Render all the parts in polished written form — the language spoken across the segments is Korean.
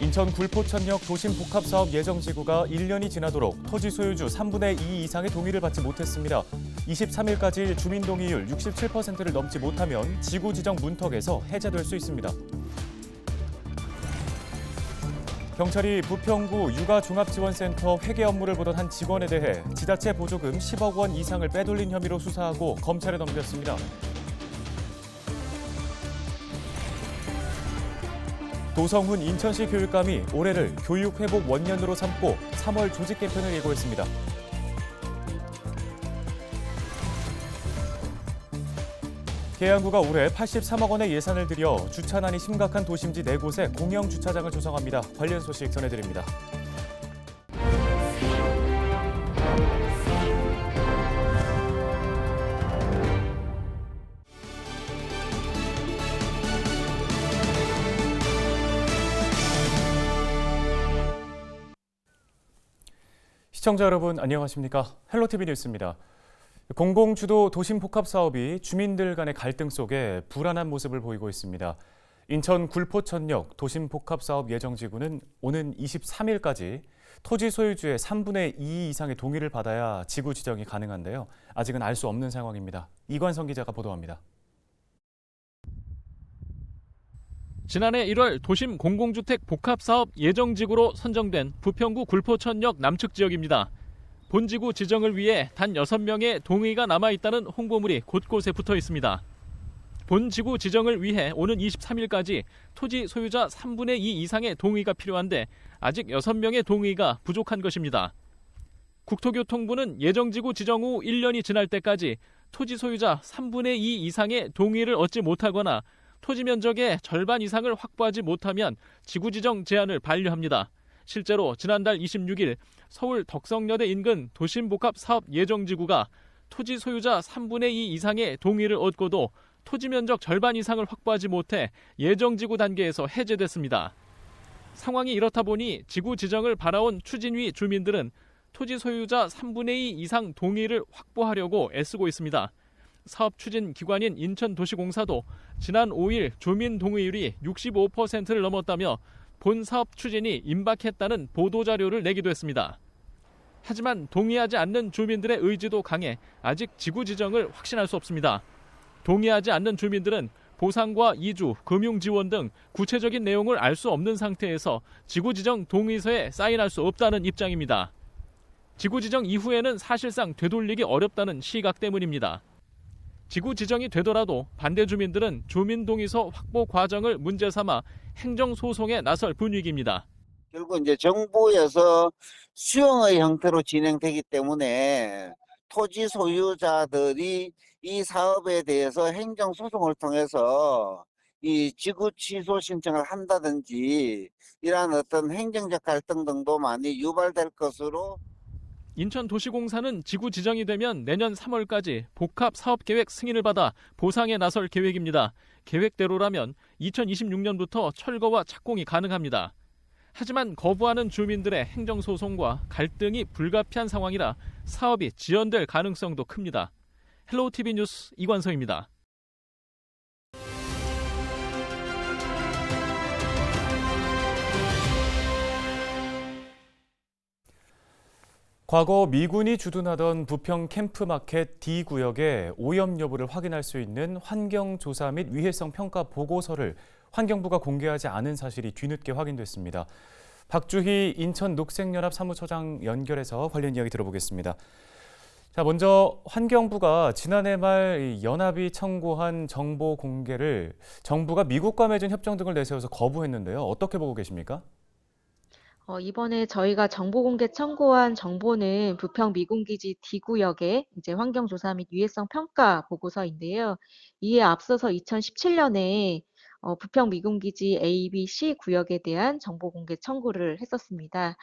인천 굴포천역 도심복합사업 예정지구가 1년이 지나도록 토지 소유주 3분의 2 이상의 동의를 받지 못했습니다. 23일까지 주민 동의율 67%를 넘지 못하면 지구 지정 문턱에서 해제될 수 있습니다. 경찰이 부평구 육아종합지원센터 회계 업무를 보던 한 직원에 대해 지자체 보조금 10억 원 이상을 빼돌린 혐의로 수사하고 검찰에 넘겼습니다. 도성훈 인천시 교육감이 올해를 교육회복 원년으로 삼고 3월 조직 개편을 예고했습니다. 계양구가 올해 83억 원의 예산을 들여 주차난이 심각한 도심지 4곳에 공영 주차장을 조성합니다. 관련 소식 전해드립니다. 시청자 여러분 안녕하십니까? 헬로티비 뉴스입니다. 공공주도 도심복합사업이 주민들 간의 갈등 속에 불안한 모습을 보이고 있습니다. 인천 굴포천역 도심복합사업 예정지구는 오는 23일까지 토지 소유주의 3분의 2 이상의 동의를 받아야 지구 지정이 가능한데요. 아직은 알 수 없는 상황입니다. 이관성 기자가 보도합니다. 지난해 1월 도심 공공주택 복합사업 예정지구로 선정된 부평구 굴포천역 남측 지역입니다. 본지구 지정을 위해 단 6명의 동의가 남아있다는 홍보물이 곳곳에 붙어 있습니다. 본지구 지정을 위해 오는 23일까지 토지 소유자 3분의 2 이상의 동의가 필요한데 아직 6명의 동의가 부족한 것입니다. 국토교통부는 예정지구 지정 후 1년이 지날 때까지 토지 소유자 3분의 2 이상의 동의를 얻지 못하거나 토지 면적의 절반 이상을 확보하지 못하면 지구 지정 제한을 반려합니다. 실제로 지난달 26일 서울 덕성여대 인근 도심복합사업 예정지구가 토지 소유자 3분의 2 이상의 동의를 얻고도 토지 면적 절반 이상을 확보하지 못해 예정지구 단계에서 해제됐습니다. 상황이 이렇다 보니 지구 지정을 바라온 추진위 주민들은 토지 소유자 3분의 2 이상 동의를 확보하려고 애쓰고 있습니다. 사업 추진 기관인 인천도시공사도 지난 5일 주민 동의율이 65%를 넘었다며 본 사업 추진이 임박했다는 보도자료를 내기도 했습니다. 하지만 동의하지 않는 주민들의 의지도 강해 아직 지구 지정을 확신할 수 없습니다. 동의하지 않는 주민들은 보상과 이주, 금융 지원 등 구체적인 내용을 알 수 없는 상태에서 지구 지정 동의서에 사인할 수 없다는 입장입니다. 지구 지정 이후에는 사실상 되돌리기 어렵다는 시각 때문입니다. 지구 지정이 되더라도 반대 주민들은 주민동의서 확보 과정을 문제 삼아 행정소송에 나설 분위기입니다. 결국 이제 정부에서 수용의 형태로 진행되기 때문에 토지 소유자들이 이 사업에 대해서 행정소송을 통해서 이 지구 취소 신청을 한다든지 이러한 어떤 행정적 갈등 등도 많이 유발될 것으로. 인천도시공사는 지구 지정이 되면 내년 3월까지 복합 사업계획 승인을 받아 보상에 나설 계획입니다. 계획대로라면 2026년부터 철거와 착공이 가능합니다. 하지만 거부하는 주민들의 행정소송과 갈등이 불가피한 상황이라 사업이 지연될 가능성도 큽니다. 헬로티비 뉴스 이관성입니다. 과거 미군이 주둔하던 부평 캠프마켓 D구역의 오염 여부를 확인할 수 있는 환경조사 및 위해성 평가 보고서를 환경부가 공개하지 않은 사실이 뒤늦게 확인됐습니다. 박주희 인천녹색연합 사무처장 연결해서 관련 이야기 들어보겠습니다. 자, 먼저 환경부가 지난해 말 연합이 청구한 정보 공개를 정부가 미국과 맺은 협정 등을 내세워서 거부했는데요. 어떻게 보고 계십니까? 이번에 저희가 정보 공개 청구한 정보는 부평 미군기지 D구역의 이제 환경조사 및 유해성 평가 보고서인데요. 이에 앞서서 2017년에 부평 미군기지 A, B, C 구역에 대한 정보 공개 청구를 했었습니다.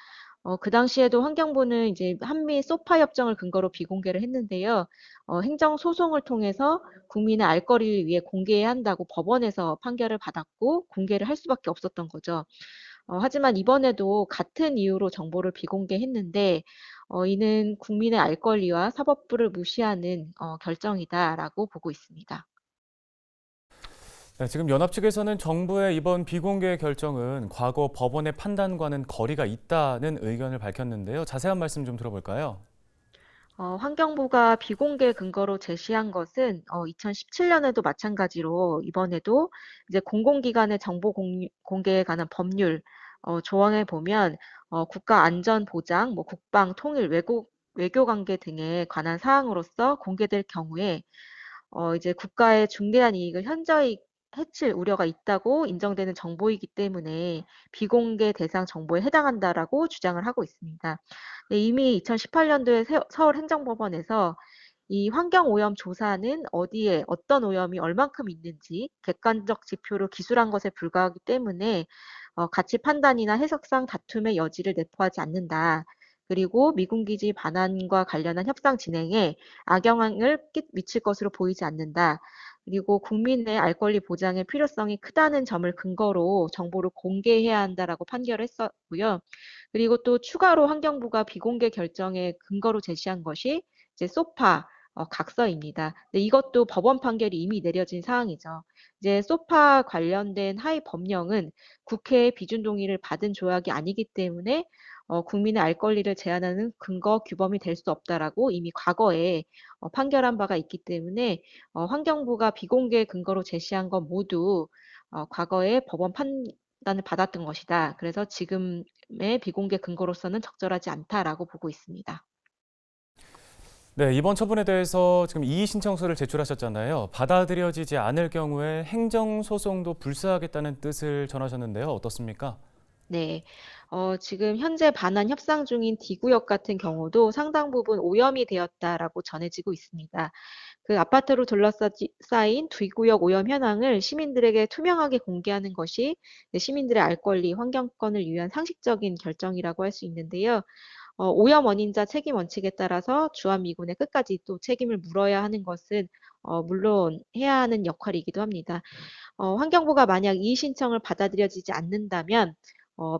그 당시에도 환경부는 이제 한미 소파 협정을 근거로 비공개를 했는데요. 행정 소송을 통해서 국민의 알 거리를 위해 공개해야 한다고 법원에서 판결을 받았고 공개를 할 수밖에 없었던 거죠. 하지만 이번에도 같은 이유로 정보를 비공개했는데 이는 국민의 알 권리와 사법부를 무시하는 결정이다라고 보고 있습니다. 네, 지금 연합 측에서는 정부의 이번 비공개 결정은 과거 법원의 판단과는 거리가 있다는 의견을 밝혔는데요. 자세한 말씀 좀 들어볼까요? 환경부가 비공개 근거로 제시한 것은 2017년에도 마찬가지로 이번에도 이제 공공기관의 정보 공개에 관한 법률 조항에 보면 국가 안전 보장, 뭐 국방, 통일, 외교 관계 등에 관한 사항으로서 공개될 경우에 이제 국가의 중대한 이익을 현저히 해칠 우려가 있다고 인정되는 정보이기 때문에 비공개 대상 정보에 해당한다라고 주장을 하고 있습니다. 네, 이미 2018년도에 서울행정법원에서 이 환경오염 조사는 어디에 어떤 오염이 얼만큼 있는지 객관적 지표로 기술한 것에 불과하기 때문에 가치 판단이나 해석상 다툼의 여지를 내포하지 않는다. 그리고 미군기지 반환과 관련한 협상 진행에 악영향을 미칠 것으로 보이지 않는다. 그리고 국민의 알 권리 보장의 필요성이 크다는 점을 근거로 정보를 공개해야 한다라고 판결했었고요. 그리고 또 추가로 환경부가 비공개 결정의 근거로 제시한 것이 이제 소파 각서입니다. 근데 이것도 법원 판결이 이미 내려진 사항이죠. 이제 소파 관련된 하위 법령은 국회의 비준 동의를 받은 조약이 아니기 때문에 국민의 알 권리를 제한하는 근거 규범이 될 수 없다라고 이미 과거에 판결한 바가 있기 때문에 환경부가 비공개 근거로 제시한 건 모두 과거에 법원 판단을 받았던 것이다. 그래서 지금의 비공개 근거로서는 적절하지 않다라고 보고 있습니다. 네, 이번 처분에 대해서 지금 이의 신청서를 제출하셨잖아요. 받아들여지지 않을 경우에 행정소송도 불사하겠다는 뜻을 전하셨는데요. 어떻습니까? 네. 지금 현재 반환 협상 중인 D구역 같은 경우도 상당 부분 오염이 되었다라고 전해지고 있습니다. 그 아파트로 둘러싸인 D구역 오염 현황을 시민들에게 투명하게 공개하는 것이 시민들의 알 권리, 환경권을 위한 상식적인 결정이라고 할 수 있는데요. 오염 원인자 책임 원칙에 따라서 주한미군에 끝까지 또 책임을 물어야 하는 것은 물론 해야 하는 역할이기도 합니다. 환경부가 만약 이의 신청을 받아들여지지 않는다면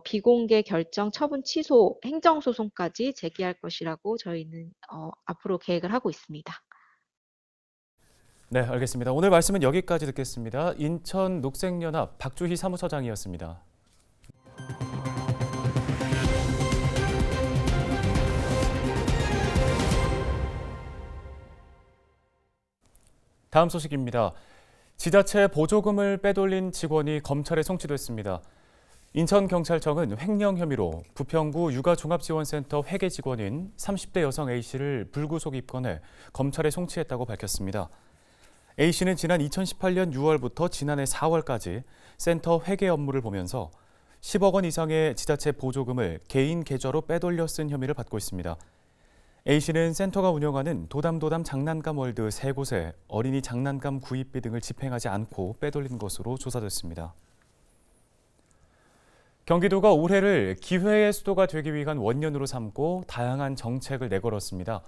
비공개 결정 처분 취소 행정소송까지 제기할 것이라고 저희는 앞으로 계획을 하고 있습니다. 네, 알겠습니다. 오늘 말씀은 여기까지 듣겠습니다. 인천 녹색연합 박주희 사무처장이었습니다. 다음 소식입니다. 지자체 보조금을 빼돌린 직원이 검찰에 송치됐습니다. 인천경찰청은 횡령 혐의로 부평구 육아종합지원센터 회계 직원인 30대 여성 A씨를 불구속 입건해 검찰에 송치했다고 밝혔습니다. A씨는 지난 2018년 6월부터 지난해 4월까지 센터 회계 업무를 보면서 10억 원 이상의 지자체 보조금을 개인 계좌로 빼돌려 쓴 혐의를 받고 있습니다. A씨는 센터가 운영하는 도담도담 장난감 월드 3곳에 어린이 장난감 구입비 등을 집행하지 않고 빼돌린 것으로 조사됐습니다. 경기도가 올해를 기회의 수도가 되기 위한 원년으로 삼고 다양한 정책을 내걸었습니다.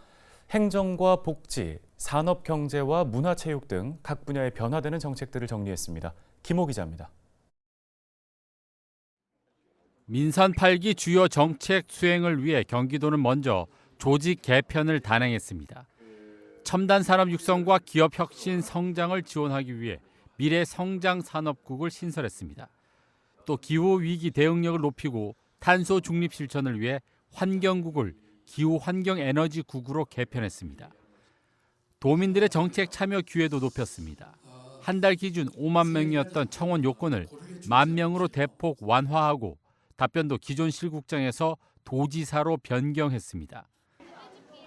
행정과 복지, 산업경제와 문화체육 등 각 분야의 변화되는 정책들을 정리했습니다. 김호 기자입니다. 민산 8기 주요 정책 수행을 위해 경기도는 먼저 조직 개편을 단행했습니다. 첨단 산업 육성과 기업 혁신 성장을 지원하기 위해 미래 성장 산업국을 신설했습니다. 또 기후 위기 대응력을 높이고 탄소 중립 실천을 위해 환경국을 기후 환경 에너지국으로 개편했습니다. 도민들의 정책 참여 기회도 높였습니다. 한 달 기준 5만 명이었던 청원 요건을 1만 명으로 대폭 완화하고 답변도 기존 실국장에서 도지사로 변경했습니다.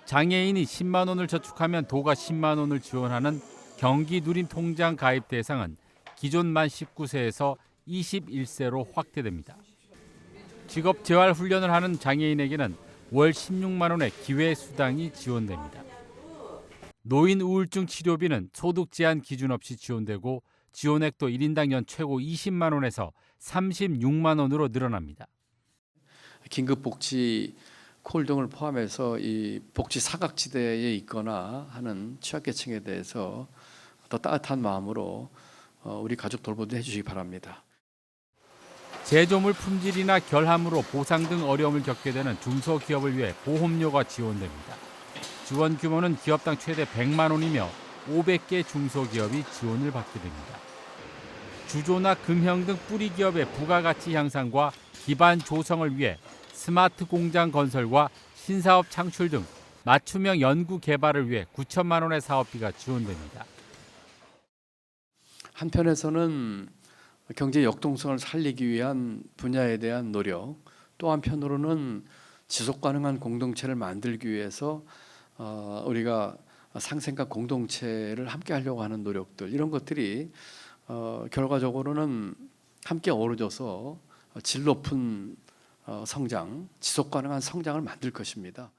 장애인이 10만 원을 저축하면 도가 10만 원을 지원하는 경기 누림 통장 가입 대상은 기존 만 19세에서 21세로 확대됩니다. 직업 재활 훈련을 하는 장애인에게는 월 16만 원의 기회 수당이 지원됩니다. 노인 우울증 치료비는 소득 제한 기준 없이 지원되고 지원액도 1인당 연 최고 20만 원에서 36만 원으로 늘어납니다. 긴급복지 콜 등을 포함해서 이 복지 사각지대에 있거나 하는 취약계층에 대해서 더 따뜻한 마음으로 우리 가족 돌보도 해주시기 바랍니다. 제조물 품질이나 결함으로 보상 등 어려움을 겪게 되는 중소기업을 위해 보험료가 지원됩니다. 지원 규모는 기업당 최대 100만 원이며 500개 중소기업이 지원을 받게 됩니다. 주조나 금형 등 뿌리 기업의 부가가치 향상과 기반 조성을 위해 스마트 공장 건설과 신사업 창출 등 맞춤형 연구 개발을 위해 9천만 원의 사업비가 지원됩니다. 한편에서는 경제 역동성을 살리기 위한 분야에 대한 노력, 또 한편으로는 지속 가능한 공동체를 만들기 위해서 우리가 상생과 공동체를 함께 하려고 하는 노력들, 이런 것들이 결과적으로는 함께 어우러져서 질 높은 성장, 지속 가능한 성장을 만들 것입니다.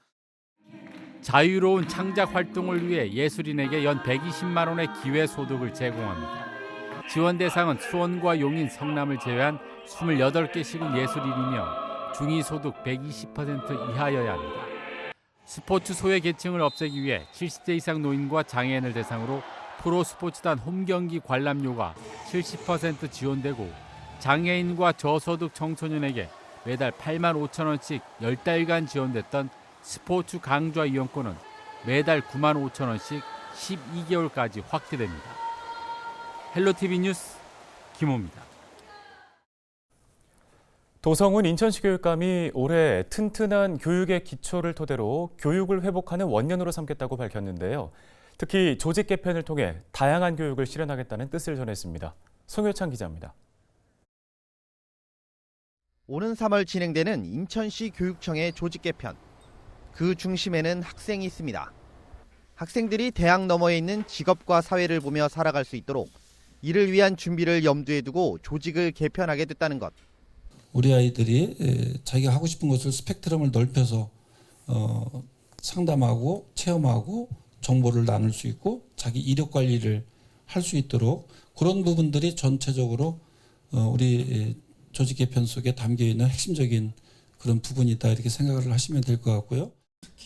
자유로운 창작 활동을 위해 예술인에게 연 120만 원의 기회 소득을 제공합니다. 지원 대상은 수원과 용인, 성남을 제외한 28개 시군 예술인이며 중위 소득 120% 이하여야 합니다. 스포츠 소외 계층을 없애기 위해 70세 이상 노인과 장애인을 대상으로 프로 스포츠단 홈경기 관람료가 70% 지원되고 장애인과 저소득 청소년에게 매달 8만 5천 원씩 10달간 지원됐던 스포츠 강좌 이용권은 매달 9만 5천 원씩 12개월까지 확대됩니다. 헬로티비 뉴스 김호입니다. 도성훈 인천시 교육감이 올해 튼튼한 교육의 기초를 토대로 교육을 회복하는 원년으로 삼겠다고 밝혔는데요. 특히 조직 개편을 통해 다양한 교육을 실현하겠다는 뜻을 전했습니다. 송효창 기자입니다. 오는 3월 진행되는 인천시 교육청의 조직 개편. 그 중심에는 학생이 있습니다. 학생들이 대학 너머에 있는 직업과 사회를 보며 살아갈 수 있도록 이를 위한 준비를 염두에 두고 조직을 개편하게 됐다는 것. 우리 아이들이 자기가 하고 싶은 것을 스펙트럼을 넓혀서 상담하고 체험하고 정보를 나눌 수 있고 자기 이력 관리를 할 수 있도록 그런 부분들이 전체적으로 우리 조직 개편 속에 담겨 있는 핵심적인 그런 부분이다 이렇게 생각을 하시면 될 것 같고요.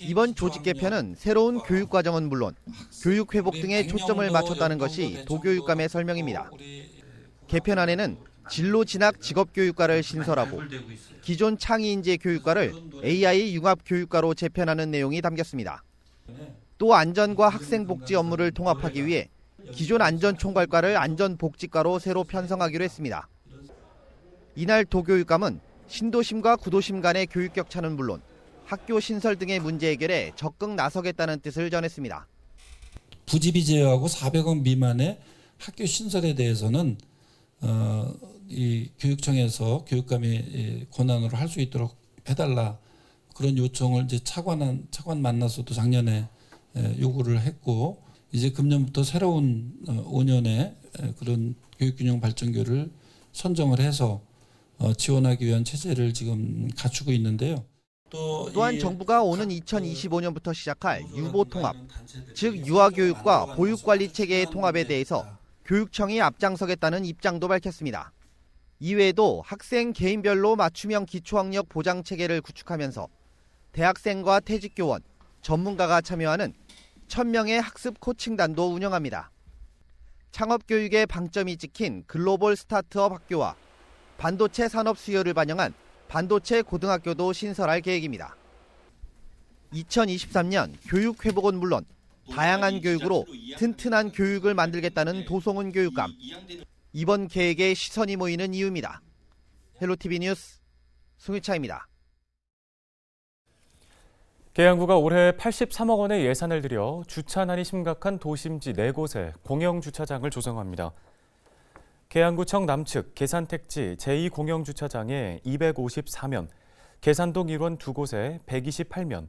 이번 조직 개편은 새로운 교육 과정은 물론 교육 회복 등에 초점을 맞췄다는 것이 도교육감의 설명입니다. 개편안에는 진로 진학 직업교육과를 신설하고 기존 창의인재 교육과를 AI 융합 교육과로 재편하는 내용이 담겼습니다. 또 안전과 학생복지 업무를 통합하기 위해 기존 안전총괄과를 안전복지과로 새로 편성하기로 했습니다. 이날 도교육감은 신도심과 구도심 간의 교육 격차는 물론 학교 신설 등의 문제 해결에 적극 나서겠다는 뜻을 전했습니다. 부지비 제외하고 400원 미만의 학교 신설에 대해서는 이 교육청에서 교육감이 권한으로 할 수 있도록 해달라 그런 요청을 이제 차관 만나서도 작년에 요구를 했고 이제 금년부터 새로운 5년의 그런 교육균형 발전교를 선정을 해서 지원하기 위한 체제를 지금 갖추고 있는데요. 또한 정부가 오는 2025년부터 시작할 유보통합, 즉 유아교육과 보육관리체계의 통합에 대해서 교육청이 앞장서겠다는 입장도 밝혔습니다. 이외에도 학생 개인별로 맞춤형 기초학력 보장체계를 구축하면서 대학생과 퇴직교원, 전문가가 참여하는 1000명의 학습 코칭단도 운영합니다. 창업교육의 방점이 찍힌 글로벌 스타트업 학교와 반도체 산업 수요를 반영한 반도체 고등학교도 신설할 계획입니다. 2023년 교육 회복은 물론 다양한 교육으로 튼튼한 교육을 만들겠다는 도성훈 교육감. 이번 계획에 시선이 모이는 이유입니다. 헬로티비 뉴스 송유차입니다. 계양구가 올해 83억 원의 예산을 들여 주차난이 심각한 도심지 4곳에 공영주차장을 조성합니다. 계양구청 남측 계산택지 제2공영주차장에 254면, 계산동 1원 2곳에 128면,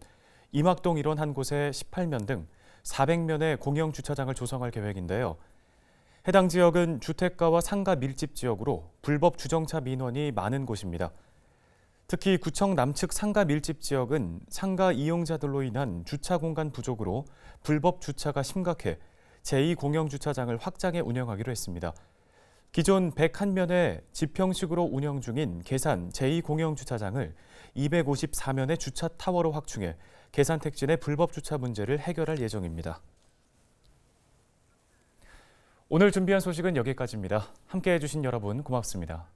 임학동 1원 1곳에 18면 등 400면의 공영주차장을 조성할 계획인데요. 해당 지역은 주택가와 상가 밀집 지역으로 불법 주정차 민원이 많은 곳입니다. 특히 구청 남측 상가 밀집 지역은 상가 이용자들로 인한 주차 공간 부족으로 불법 주차가 심각해 제2공영주차장을 확장해 운영하기로 했습니다. 기존 101면의 지평식으로 운영 중인 계산 제2공영주차장을 254면의 주차 타워로 확충해 계산택지 내 불법 주차 문제를 해결할 예정입니다. 오늘 준비한 소식은 여기까지입니다. 함께해 주신 여러분 고맙습니다.